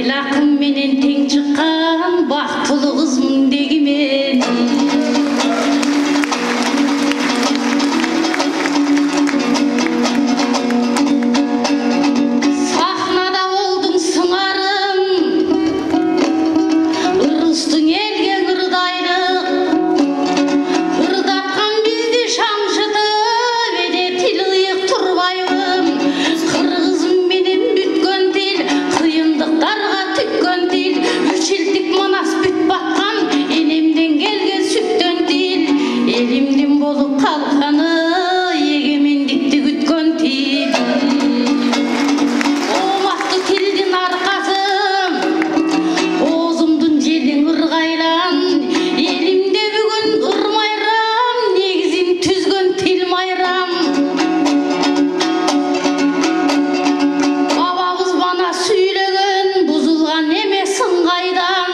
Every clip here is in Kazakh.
Akın menen teң çıkan baktulu kızmın degimen. Sahnada oldun sыңarım, ırыстың elge kırdaylık. Kırdatkan bizdi şamşıtıp, ede til ıyık turbayım. Kırgızım menen bütkön til, kıyındıklarga tükkön til. Üçildik manas büt batkan, enemden gelgen süttön til. Elimdin bolup kalkanı, egemendikti gütkön til. Omaktı tildin arkasım, oğuzumdun jelin ırgaylan. Elimde бүгін ырмайрам, негизин түзгөн тил майрам. Bababız bana süylegen, buzulgan emес ыңгайдан.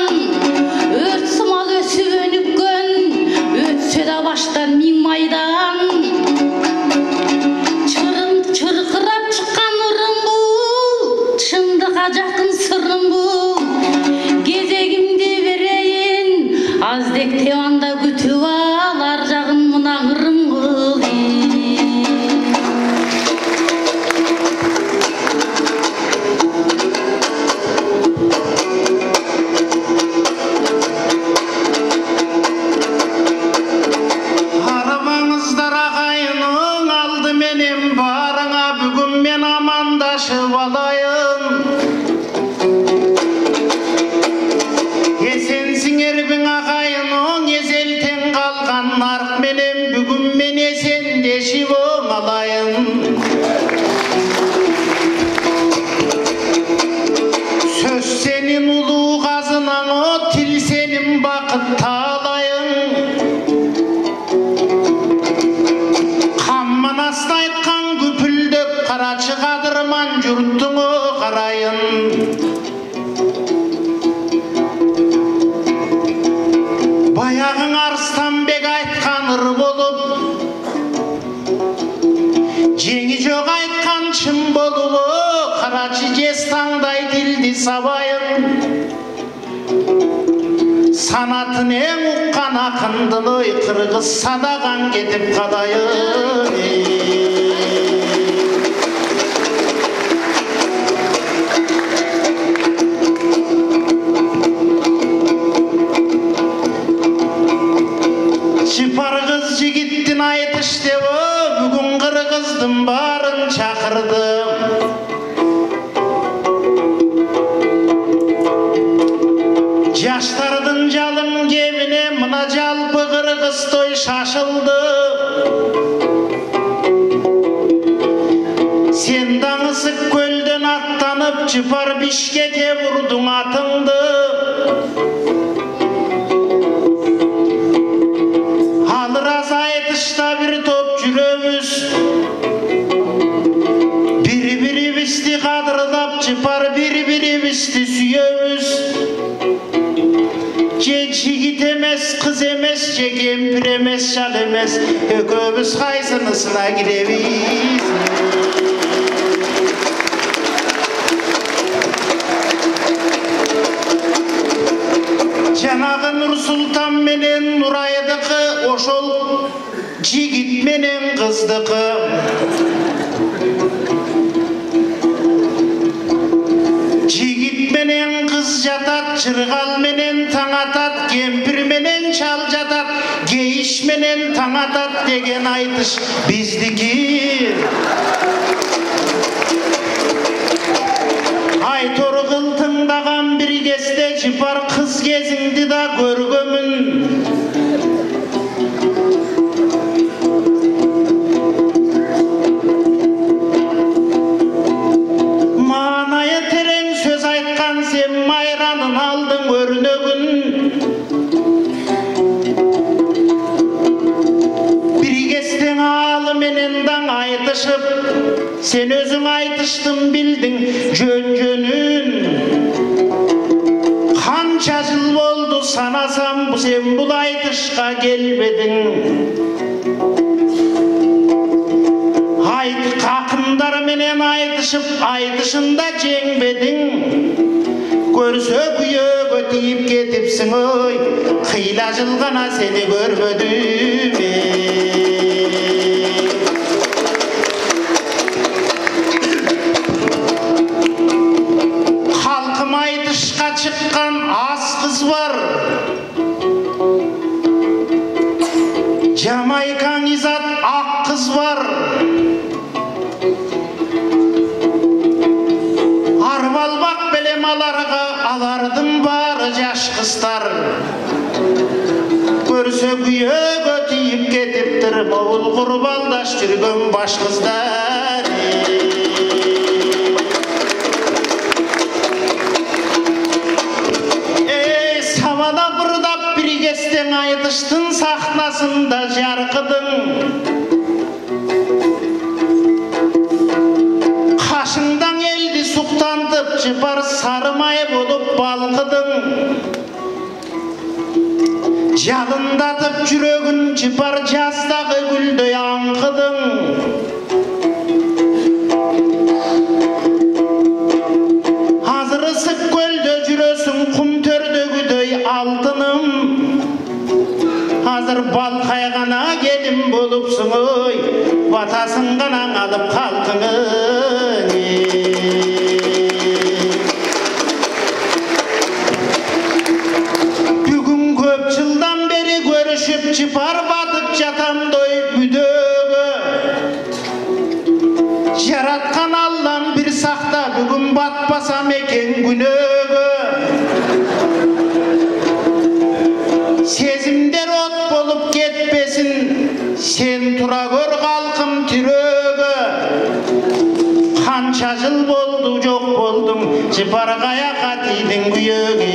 Өрт сымал өсүп өнүккөн, өтсө да баштан миң майдан. Чыркырап чыккан ырым бул, чындыкка жакын сырым бул. Кезегимди берейин, аздек тебанда күтүп ал, ар жагын мына ырым кылайын. Арабаңыздар ағайының алды менен барыңа бүгін мен амандашып алайын. Есенсіңербің ағайының езелтен қалған нарық менен бүгін мен есендешіп оңалайын. Сөз сенің ұлы қазынаңы, тил сенің бақыт талайын. Қамманасын айтқан күпілдік қарачы қадырман жұрттыңы қарайын. Баяғың Арыстанбек айтқан ыр болып, жеңі жоқ айтқан шын болуы, қарачы жез таңдай тілді сабайын. Санатын ең ұққан ақындын ой, қырғыз садаған кетіп қалайын. Шипар қыз жігіттін айтыш деуі, бүгін қырғыздың барын шақырдым. Жаштардың жалын кеміне мына жалпы қырғыз той шашылды. Сен даңысып көлден аттанып, Шипар Бишкекке бұрдың атыңды. Рас айтышта бір топ жүреміз, бір-бірімізді қадырлап, Шипар бір-бірімізді сүйеміз. Же жігіт емес, қыз емес, же кемпір емес, шал емес, екеуміз қайсынысына кіреміз. Жанағы Нұрсұлтан менен Нұрайдықы, ошол жигит менен кыздыкы. Жигит менен кыз жатат, чыргал менен таң атат, кемпир менен шал жатат, кейиш менен таң атат деген айтыш биздики. Айтор кыл тыңдаган бир кезде Шипар кыз кезиңди да көргөмүн. Маанайы терең сөз айткан сен майранын алдың өрнөгүн. Бир кездең аалы менен даң айтышып, сен өзүң айтыштың билдиң жөн-жөнүн. Канча жыл болду санасам, сен бул айтышка келбедиң. Акындар менен айтышып, айтышында жеңбедиң. Көрсө күйөгө тиіп кетіпсің ой, қила жыл ғана сені көрмөдүм. Халқым айтышқа шыққан аз қыз бар, Жамайкаң изат ақ қыз бар, арбалбақ белем аларға алардым бары жаш қыздар. Көрсе күйөгө тиіп кетіптір моғыл құрбалдаш жүрген баш қыздар. Савана бұрдап бір кестен айтыштың сахнасында жарқыдың. Қашыңдан елді сұқтантып жыпар сарымай болып балқыдың. Жалындатып жүрегін жыпар жастағы гүлдөй аңқыдың. Азыр ысық көлдө жүрөсүң құм төрдөгүдөй алтыным. Азыр балқайғана келім болупсың ой, батасын ғана алып қалқыңын. Бүгін көп жылдан бері көрішіп жыпар батып жатамдой бүдөгө. Жаратқан Аллам бір сақта бүгін батпасам екен күнөгө. Сезімдер от болып кетпесін, сен тұра көр қалқым түрөгө. Қанша жыл болды жоқ болдың, жыпар қаяққа тидің күйөге.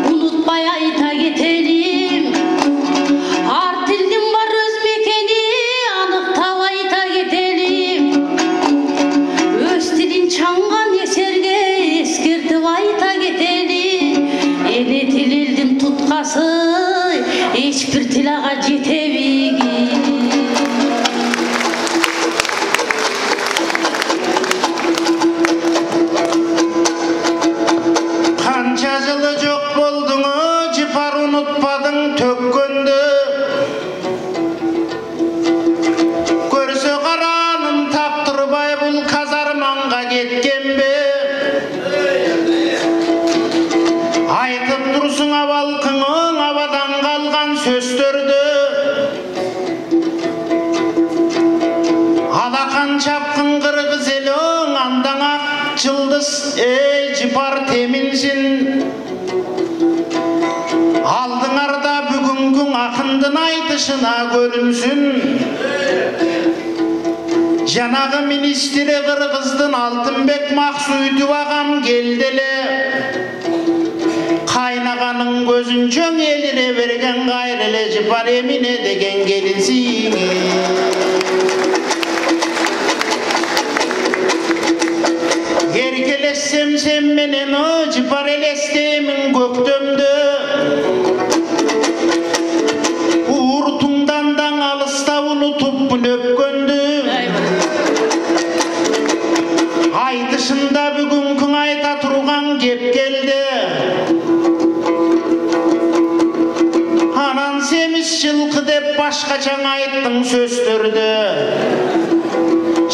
Unutmaya ita getelim. Artildim var öz Kırgız jipar teminsin. Aldыңарda бүгүнгүн акындын айтышына көрүнсүн. Жанагы министри Кыргыздын Алтынбек Максуитов агам келделе. Кайнаганын көзүн чөң элире берген кайреле жипар эмине деген келинсиңе. Еркелессем сен менен жипар элестемин көктөмдө. Ууртуңдан алыста унутупмун өпкөндү. Айтышында бүгүнкүн айта турган кеп келди. Анан семиз жылкы деп башкача айттың сөздөрдү.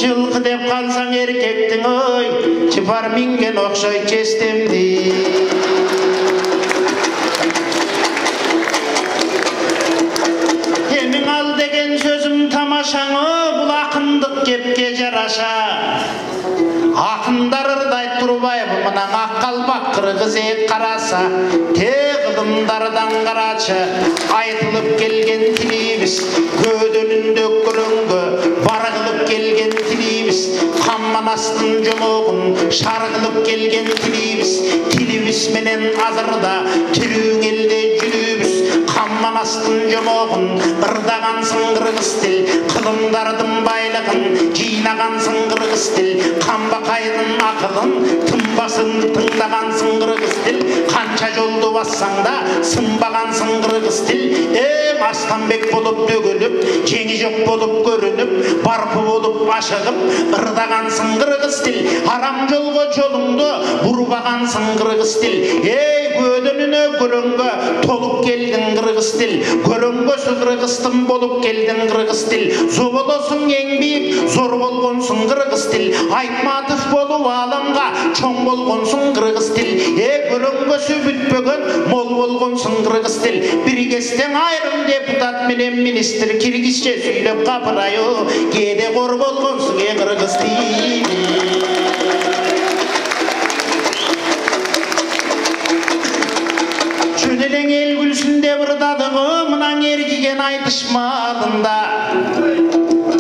Жылкы деп калсаң эркектиң ой, жипар минген окшойт честемди. Эмиң ал деген сөзүм тамашаңы, бул акындык кепке жараша. Акындар ырдайт турбайбы мынан ак калбак кыргыз эк караса. Кылымдардан карачы айтылып келген тилибиз, көдөнүндө көрөнгө бар кылып келген тилибиз, камманастын жомогун шар кылып келген тилибиз. Тилибиз менен азырда тирүүң элде жүрүбүз. Камманастын жомогун ырдагансың кыргыз тил, кылымдардын байлыгын жыйнагансың кыргыз тил, камбакайдын акылын тынбасын тыңдагансың кыргыз тил. Канча жолду бассаң да сынбагансың кыргыз тил. Астанбек болуп төгүлүп, жеңи жок болуп көрүнүп, барпы болуп ашыгып ырдагансың кыргыз тил. Арам жолго жолуңду бурбагансың кыргыз тил. Көдөнүнө көрөнгө толуп келдиң кыргыз тил. Көрөнгөсү кыргыздын болуп келдиң кыргыз тил. Зоболосуң эң бийик, зор болгонсуң кыргыз тил. Айтматов болуп аламга чоң болгонсуң кыргыз тил. Көрөнгөсү бүтпөгөн мол болгонсуң кыргыз тил. Бир кезден айрым депутат менен министр киргизче сүйлөп капырайы, кээде кор болгонсуң кыргыз тил. Жөнелең эл күлсүн деп ырдадыгы мынан эркиген айтышмалында.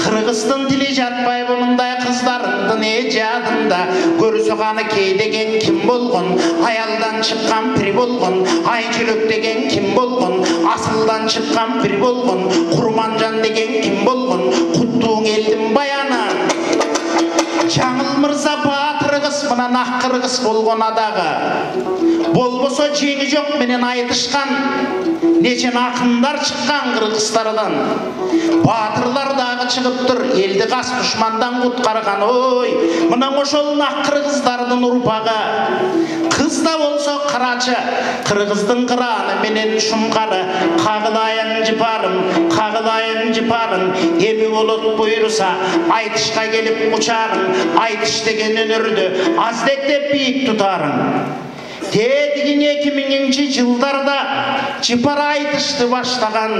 Кыргыздын тили жатпайбы мындай кыздарымдын жадында. Көрсө каны кей деген ким болгон, аялдан чыккан пир болгон, ай жүрөк деген ким болгон, асылдан чыккан пир болгон, Курманжан деген ким болгон, куттууң элдин баяны. Жаңыл мырза баатыр кыз мынан ак кыргыз болгон адагы. Болбосо жеңи жок менен айтышкан нечен акындар чыккан кыргыздардан. Баатырлар дагы чыгыптыр, элди кас душмандан куткарган. Ой, мына ошол ак кыргыздардын урпагы. Кыз да болсо карачы, кыргыздын кыраны менен шумкары. Кагылайын жипарым, кагылайын жипарым, эми болот буйруса айтышка келип учарым. Айтыш деген өнөрдү аздеттеп бийик тутарым. Тедигин 2000-жылдарда жипар айтышты баштаган.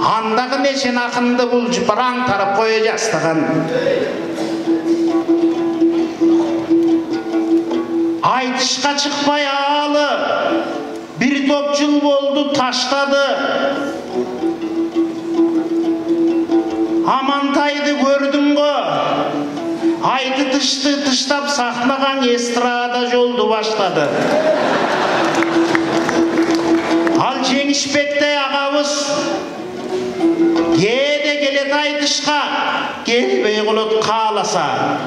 Андагы нечен акынды бул жипар аңтарып кое жастаган. Айтышка чыкпай алы бир топ жыл болду таштады. Амантайды көрдүңгө, айды тыштап сахнаган эстрада жолду баштады. Ал Жеңишбектей агабыз кээде келет айтышка, келбей колот кааласа.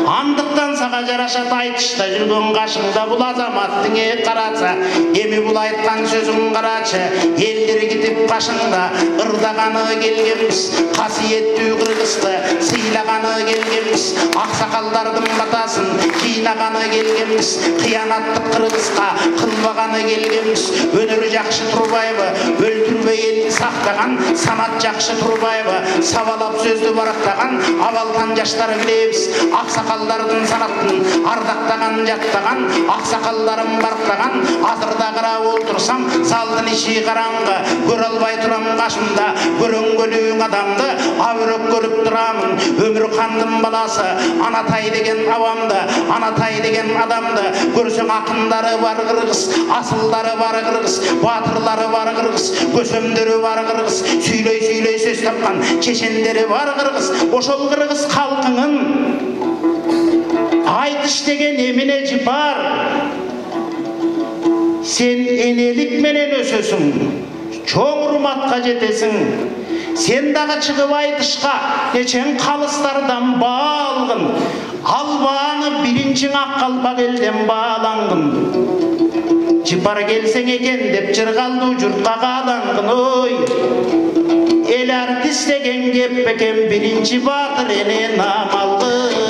Андыктан сага жарашат айтышта жүргөн кашыңда бул азаматтың карача. Эми бул айткан сөзүң карачы, элдер кетип кашыңда ырдаганы келгенбиз. Касиеттүү кыргызды сыйлаганы келгенбиз. Аксакалдардын батасын жыйнаганы келгенбиз. Кыянаттык кыргызга кылбаганы келгенбиз. Өнөрү жакшы турбайбы, өлтүрбөй элди сактаган. Санат жакшы турбайбы, сабалап сөздү барактаган. Абалган жаштар билебиз. Аксакал балдардын санаттын ардактаган жаттаган аксакалдарым барктаган азырда карап олтурсам залдын ичи караңгы көрө албай турам кашымда көрөнгөлүң адамды абырок көрүп турамын өмүр кандын баласы анатай деген абамды анатай деген адамды көрсөң акындары бар кыргыз асылдары бар кыргыз батырлары бар кыргыз көсөмдөрү бар кыргыз сүйлөй сүйлөй сөз тапкан чечендери бар кыргыз ошол кыргыз калкыңын айтыш деген эмне жыпар сен энелик менен өсөсүң чоң урматка жетесиң сен дагы чыгып айтышка нечен калыстардан баалгын ал бааны биринчиң ак калпак элден баалангын жыпар келсең экен деп жыргалдуу журтка каалангын ой эл артист деген кеп экен биринчи баатыр эне наам алгын